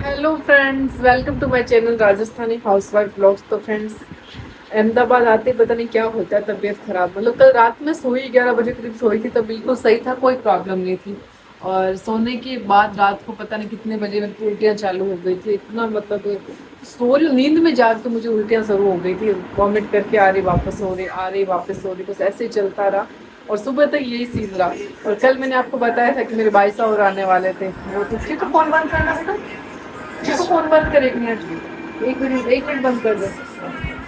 Hello friends, welcome to my channel Rajasthani housewife blogs. तो friends, Ahmedabad आते पता नहीं क्या होता है, तबीयत खराब। मतलब कल रात में सोई 11 बजे करीब सोई थी, तो बिल्कुल सही था, कोई प्रॉब्लम नहीं थी। और सोने के बाद रात को पता नहीं कितने बजे मेरी को उल्टियाँ चालू हो गई थी। इतना मतलब सो रही नींद में जाग के मुझे उल्टियाँ शुरू हो गई थी। वॉमिट करके आ रही, वापस सो रही, आ रही, वापस सो रही, बस ऐसे ही चलता रहा। और सुबह तक यही सीन रहा। और कल मैंने आपको बताया था कि मेरे भाई साहब और आने वाले थे। वो तो ठीक है, फोन बंद करना बेटा, इसको फोन बंद कर 1 मिनट, 1 मिनट, 1 मिनट बंद कर दो।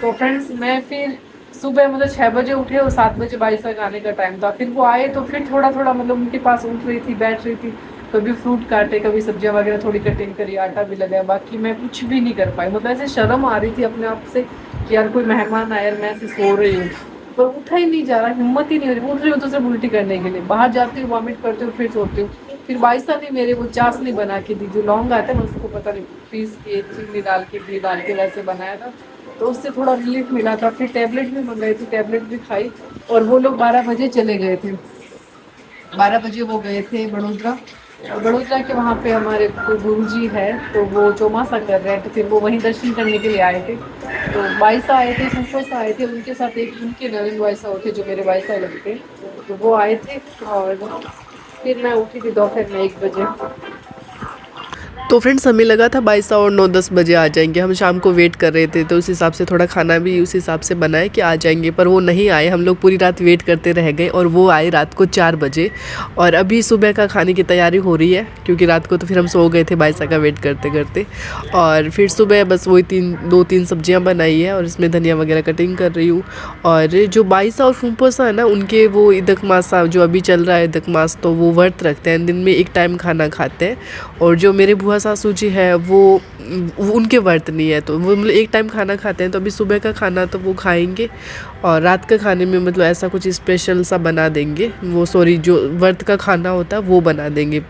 तो फ्रेंड्स, मैं फिर सुबह मतलब 6 बजे उठे और 7 बजे बाईस तक आने का टाइम था। फिर वो आए तो फिर थोड़ा थोड़ा मतलब उनके पास उठ रही थी, बैठ रही थी। कभी फ्रूट काटे, कभी सब्जियां वगैरह थोड़ी कटिंग करी, आटा भी लगाया। बाकी मैं कुछ भी नहीं कर पाई। मतलब ऐसे शर्म आ रही थी अपने आप से कि यार कोई मेहमान आया और मैं ऐसे सो रही हूँ। पर उठा ही नहीं जा रहा, हिम्मत ही नहीं हो रही। उठ रही हूँ तो सिर्फ उल्टी करने के लिए, बाहर जाती हूँ, वॉमिट करती हूँ, फिर सोती हूँ। फिर बाइसा ने मेरे वो चाशनी बना के दी, जो लौंग आता है ना, उसको पता नहीं पीस के चीनी डाल के घी डाल के वैसे बनाया था। तो उससे थोड़ा रिलीफ मिला था। फिर टैबलेट भी मंगाई थी, टैबलेट भी खाई। और वो लोग 12 बजे चले गए थे। 12 बजे वो गए थे बड़ोदरा। और बड़ोदरा के वहाँ पे हमारे कोई गुरु जी है, तो वो चौमासा कर रहे थे, फिर वो वहीं दर्शन करने के लिए आए थे। तो बाईसा आए थे, फूफोसा आए थे, उनके साथ एक उनके नवीन बाईसा होते जो मेरे बाईसा लगते, तो वो आए थे। और फिर मैं उठी थी दोपहर में 1 बजे। तो फ्रेंड्स हमें लगा था 22 और 9-10 बजे आ जाएंगे। हम शाम को वेट कर रहे थे, तो उस हिसाब से थोड़ा खाना भी उस हिसाब से बनाए कि आ जाएंगे, पर वो नहीं आए। हम लोग पूरी रात वेट करते रह गए और वो आए रात को 4 बजे। और अभी सुबह का खाने की तैयारी हो रही है, क्योंकि रात को तो फिर हम सो गए थे 22 का वेट करते करते। और फिर सुबह बस वही 2-3 सब्जियां बनाई है और इसमें धनिया वगैरह कटिंग कर रही हूँ। और जो 22 और फूफोसा है ना, उनके वो इदक मासा जो अभी चल रहा है, इदक मास, तो वो व्रत रखते हैं, दिन में एक टाइम खाना खाते हैं। और जो मेरे बुआ सासू जी है वो उनके व्रत नहीं है, तो वो मतलब एक टाइम खाना खाते हैं। तो अभी सुबह का खाना तो वो खाएंगे और रात का खाने में मतलब ऐसा कुछ स्पेशल सा बना देंगे। वो सॉरी, जो व्रत का खाना होता है वो बना देंगे।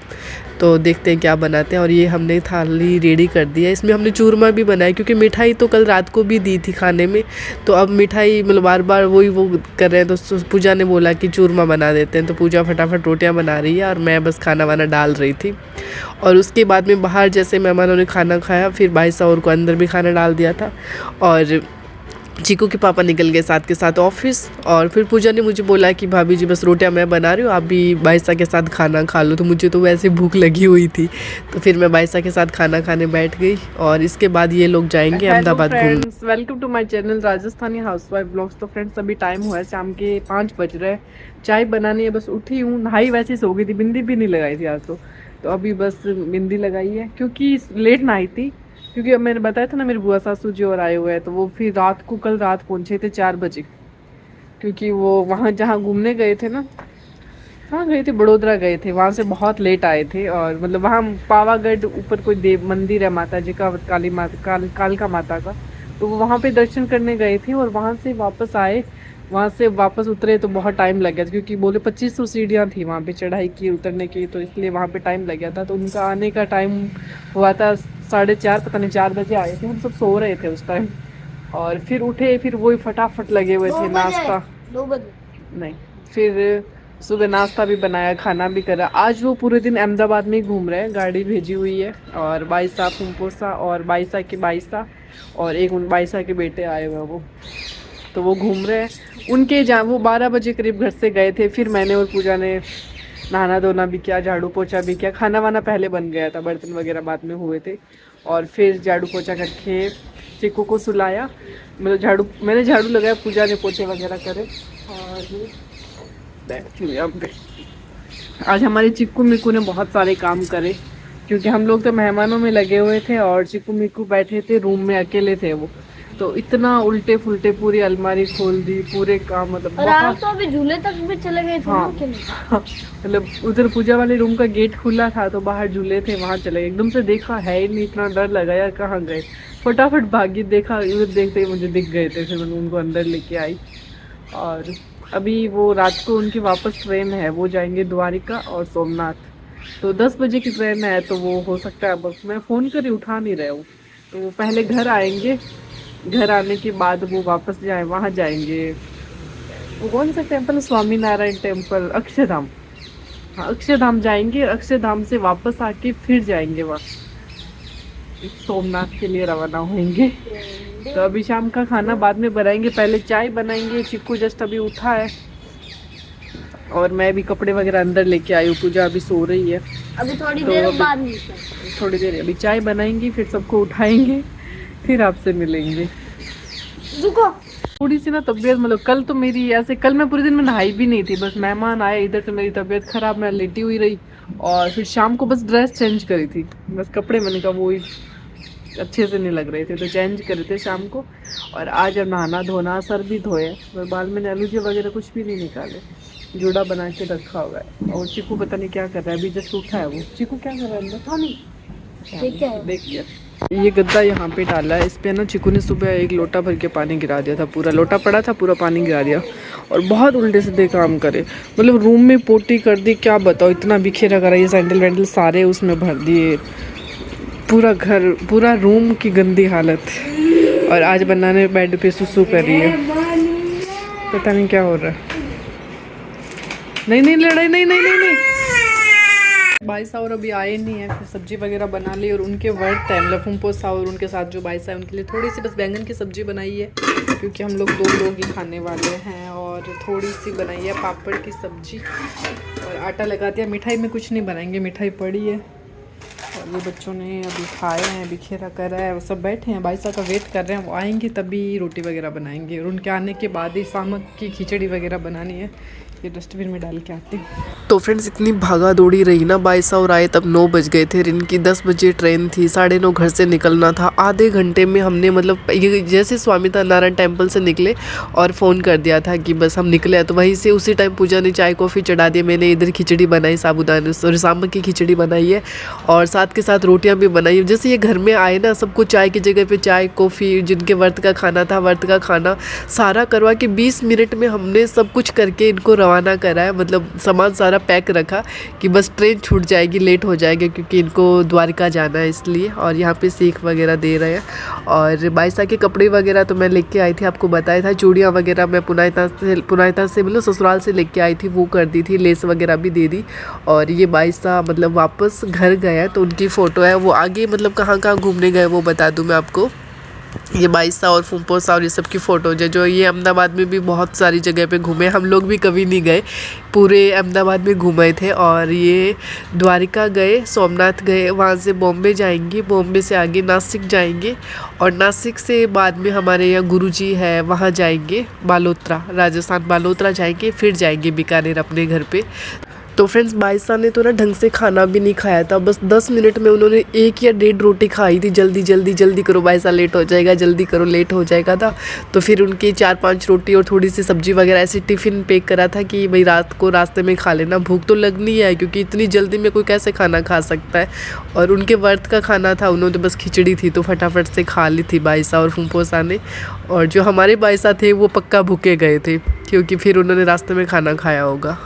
तो देखते हैं क्या बनाते हैं। और ये हमने थाली रेडी कर दी है, इसमें हमने चूरमा भी बनाया, क्योंकि मिठाई तो कल रात को भी दी थी खाने में। तो अब मिठाई मतलब बार बार वही वो कर रहे हैं, तो पूजा ने बोला कि चूरमा बना देते हैं। तो पूजा फटाफट रोटियां बना रही है और मैं बस खाना वाना डाल रही थी। और उसके बाद में बाहर जैसे मेहमानों ने खाना खाया, फिर भाई साहब को अंदर भी खाना डाल दिया था। और चीकू के पापा निकल गए साथ के साथ ऑफिस। और फिर पूजा ने मुझे बोला कि भाभी जी बस रोटियां मैं बना रही हूँ, आप भी बाइसा के साथ खाना खा लो। तो मुझे तो वैसे भूख लगी हुई थी, तो फिर मैं बाइसा के साथ खाना खाने बैठ गई। और इसके बाद ये लोग जाएंगे हेलो अहमदाबाद घूमने। Friends, welcome to my channel Rajasthani housewife blogs. तो फ्रेंड्स, अभी टाइम हुआ है शाम के 5 बज रहे हैं। चाय बनानी है, बस उठी हूँ, नहाई वैसे ही सो गई थी, बिंदी भी नहीं लगाई थी आज तो अभी बस बिंदी लगाई है, क्योंकि लेट नहाई थी। क्योंकि अब मैंने बताया था ना, मेरे बुआ सासू जी और आए हुए हैं, तो वो फिर रात को कल रात पहुँचे थे 4 बजे। क्योंकि वो वहाँ जहाँ घूमने गए थे ना, हाँ गए थे, बड़ोदरा गए थे, वहाँ से बहुत लेट आए थे। और मतलब वहाँ पावागढ़ ऊपर कोई देव मंदिर है माता जी का, काली माता, कालका माता का। तो वो वहाँ पे दर्शन करने गए थे और वहाँ से वापस आए। वहाँ से वापस उतरे तो बहुत टाइम लग गया था, क्योंकि बोले 2500 सीढ़ियाँ थी वहाँ पे चढ़ाई की उतरने की, तो इसलिए वहाँ पे टाइम लग गया था। तो उनका आने का टाइम हुआ था 4:30, पता नहीं 4 बजे आए थे। हम सब सो रहे थे उस टाइम। और फिर उठे, फिर वही फटाफट लगे हुए थे नाश्ता। 2 बजे नहीं, फिर सुबह नाश्ता भी बनाया, खाना भी करा। आज वो पूरे दिन अहमदाबाद में ही घूम रहे हैं, गाड़ी भेजी हुई है। और बाईसा फूमपोसा और बाईसा के बाईसा और एक उन बाईसा के बेटे आए हुए हैं वो, तो वो घूम रहे हैं। उनके जहाँ वो 12 बजे करीब घर से गए थे। फिर मैंने और पूजा ने नहाना धोना भी किया, झाड़ू पोछा भी किया। खाना वाना पहले बन गया था, बर्तन वगैरह बाद में हुए थे। और फिर झाड़ू पोछा करके चिक्कू को सुलाया। मतलब मैंने झाड़ू लगाया, पूजा ने पोछे वगैरह करे। और बैठी हूँ यहाँ पे। आज हमारे चिक्कू मिक्कू ने बहुत सारे काम करे, क्योंकि हम लोग तो मेहमानों में लगे हुए थे और चिक्कू मिक्कू बैठे थे रूम में, अकेले थे वो। तो इतना उल्टे फुल्टे, पूरी अलमारी खोल दी, पूरे काम मतलब और आज बहुत। तो अभी झूले तक भी चले गए थे हाँ, ना अकेले। मतलब उधर पूजा वाले रूम का गेट खुला था, तो बाहर झूले थे, वहां चले गए। एकदम से देखा है ही नहीं, इतना डर लगा यार, कहाँ गए। फटाफट भागी, देखा उधर, देखते ही मुझे दिख गए थे, फिर मैंने उनको अंदर लेके आई। और अभी वो रात को उनकी वापस ट्रेन है, वो जाएंगे द्वारिका और सोमनाथ। तो 10 बजे की ट्रेन है, तो वो हो सकता है, बस मैं फ़ोन करी उठा नहीं रहे हूँ। तो वो पहले घर आएंगे, घर आने के बाद वो वापस जाए, वहाँ जाएंगे। वो कौन सा टेम्पल, स्वामी नारायण टेम्पल, अक्षरधाम। हाँ, अक्षरधाम जाएंगे, अक्षरधाम से वापस आके फिर जाएंगे वहाँ। सोमनाथ के लिए रवाना होंगे। तो अभी शाम का खाना बाद में बनाएंगे, पहले चाय बनाएंगे। चिक्कू जस्ट अभी उठा है और मैं भी कपड़े वगैरह अंदर लेके आई हूँ। पूजा अभी सो रही है। अभी थोड़ी तो देर अभी- बाद थोड़ी देर अभी चाय बनाएंगी, फिर सबको उठाएंगे, फिर आपसे मिलेंगे। रुको। थोड़ी सी ना तबीयत, मतलब कल तो मेरी ऐसे, कल मैं पूरे दिन में नहाई भी नहीं थी, बस मेहमान आए इधर तो मेरी तबीयत खराब, मैं लेटी हुई रही। और फिर शाम को बस ड्रेस चेंज करी थी, बस कपड़े मैंने कहा वो ही अच्छे से नहीं लग रहे थे तो चेंज करे थे शाम को। और आज अब नहाना धोना, सर भी धोए और बाल में एलर्जी वगैरह कुछ भी नहीं निकाले, जूड़ा बना के रखा हुआ है। और चिकू पता नहीं क्या कर रहा है, अभी जस्ट उठा है वो। चिकू क्या कर रहा है अंदर? देखिए ये गद्दा यहाँ पे डाला है, इस पे ना चिकू ने सुबह 1 लोटा भर के पानी गिरा दिया था, पूरा लोटा पड़ा था, पूरा पानी गिरा दिया। और बहुत उल्टे सीधे काम करे, मतलब रूम में पोटी कर दी, क्या बताओ, इतना बिखेरा करा, ये सैंडल वैंडल सारे उसमें भर दिए, पूरा घर पूरा रूम की गंदी हालत। और आज बनाने बेड पे सुसु कर रही है, पता नहीं क्या हो रहा है। नहीं नहीं लड़ाई नहीं नहीं नहीं, नहीं। भाई साहब और अभी आए नहीं है, फिर सब्जी वगैरह बना ली। और उनके वर्त है, मतलब फुम्पो साहब और उनके साथ जो भाई साहब उनके लिए थोड़ी सी बस बैंगन की सब्जी बनाई है, क्योंकि हम लोग 2 लोग ही खाने वाले हैं। और थोड़ी सी बनाई है पापड़ की सब्जी और आटा लगा दिया। मिठाई में कुछ नहीं बनाएंगे, मिठाई पड़ी है। और ये बच्चों ने अभी खाए हैं, बिखेरा करा है, वो सब बैठे हैं, भाई साहब का वेट कर रहे हैं, वो आएंगे तभी रोटी वगैरह बनाएंगे। और उनके आने के बाद ही शाम की खिचड़ी वगैरह बनानी है, ये डस्टबिन में डाल के आती हूँ। तो फ्रेंड्स इतनी भागा दौड़ी रही ना, बाईस और आए तब 9 बज गए थे। इनकी 10 बजे ट्रेन थी, 9:30 घर से निकलना था। आधे घंटे में हमने, मतलब ये जैसे स्वामीता नारायण टेम्पल से निकले और फ़ोन कर दिया था कि बस हम निकले हैं, तो वहीं से उसी टाइम पूजा ने चाय कॉफ़ी चढ़ा दिया। मैंने इधर खिचड़ी बनाई, साबूदाने और सामक की खिचड़ी बनाई है और साथ के साथ रोटियाँ भी बनाई। जैसे ये घर में आए ना, सबको चाय की जगह पे चाय कॉफ़ी, जिनके व्रत का खाना था व्रत का खाना सारा करवा के 20 मिनट में हमने सब कुछ करके इनको रवाना करा है। मतलब सामान सारा पैक रखा कि बस ट्रेन छूट जाएगी, लेट हो जाएगी, क्योंकि इनको द्वारका जाना है इसलिए। और यहाँ पे सीख वगैरह दे रहे हैं। और बाईसा के कपड़े वगैरह तो मैं लेके आई थी, आपको बताया था। चूड़ियाँ वगैरह मैं पुनाइता से मतलब ससुराल से लेके आई थी, वो कर दी थी, लेस वगैरह भी दे दी। और ये बाईसा मतलब वापस घर गया, तो उनकी फ़ोटो है। वो आगे मतलब कहाँ कहाँ घूमने गए वो बता दूँ मैं आपको। ये बाईसा और फुम्पोसा और ये सब की फ़ोटोज है। जो ये अहमदाबाद में भी बहुत सारी जगह पे घूमे, हम लोग भी कभी नहीं गए, पूरे अहमदाबाद में घूमे थे। और ये द्वारिका गए, सोमनाथ गए, वहाँ से बॉम्बे जाएंगे, बॉम्बे से आगे नासिक जाएंगे और नासिक से बाद में हमारे यहाँ गुरुजी है, वहाँ जाएंगे बालोतरा, राजस्थान बालोतरा जाएंगे, फिर जाएंगे बीकानेर अपने घर पे। तो फ्रेंड्स बाईसा ने तो ना ढंग से खाना भी नहीं खाया था, बस 10 मिनट में उन्होंने 1 या 1.5 रोटी खाई थी। जल्दी जल्दी जल्दी करो बाईसा, लेट हो जाएगा, जल्दी करो लेट हो जाएगा था। तो फिर उनकी 4-5 रोटी और थोड़ी सी सब्जी वगैरह ऐसे टिफ़िन पैक करा था कि भाई रात को रास्ते में खा लेना, भूख तो लगनी है, क्योंकि इतनी जल्दी में कोई कैसे खाना खा सकता है। और उनके व्रत का खाना था, उन्होंने बस खिचड़ी थी तो फटाफट से खा ली थी बाईसा और फुम्पोसा ने। और जो हमारे बाईसा थे वो पक्का भूखे गए थे, क्योंकि फिर उन्होंने रास्ते में खाना खाया होगा।